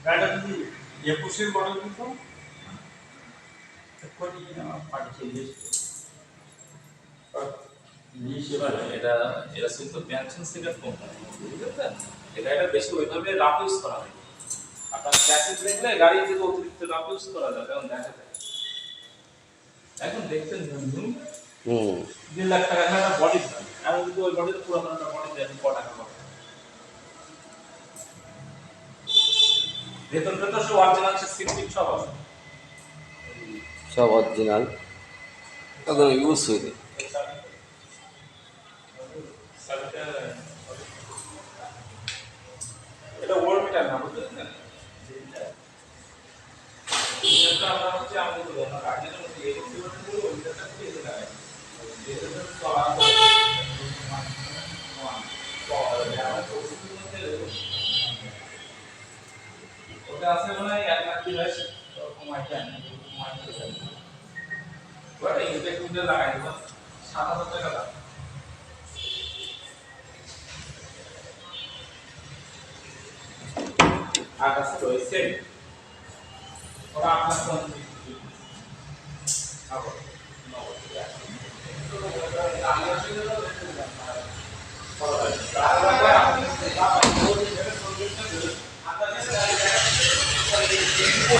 গাড়িটা যদি 21-এর মডেল কিন্তু কোটি পাঠিয়ে এটা এরা কিন্তু পেনশন সিগারেট কোম্পানি, বুঝলেন? এটা বেশি ওইভাবে রাফ ইউজ করা হয়। আপনার ক্যাসেট দেখলে গাড়ি থেকে অতিরিক্ত রাফ ইউজ করা যায়, কারণ দেখা যায় এখন দেখছেন 2 লাখ টাকা একটা বডি, আমি কিন্তু ওই বডির পুরোনো একটা বডি দেন ক টাকা করে। ভেতরটা তো সব অরিজিনাল, সিস্টেম সব আছে, সব অরিজিনাল, একদম ইউজ হইনি। এটা ওয়ার্ড মিটার না, বুঝলেন না? এটা আমরা হচ্ছে আমাদের গার্জেনের মধ্যে এই সিস্টেমটা পুরো ওইটাটা দিয়ে দেয়। এটা তো চলা ওটা আছে মনে হয় 1 লাখ 30 কমাই দেন, কমাই দেন। ওটা ইনজেক্টরটা লাগাই দেব 7,000 টাকা দাম। আর আছে রয়েছে ওরা আপনার কোন আবার নগদ তো ওটা আমি আসলে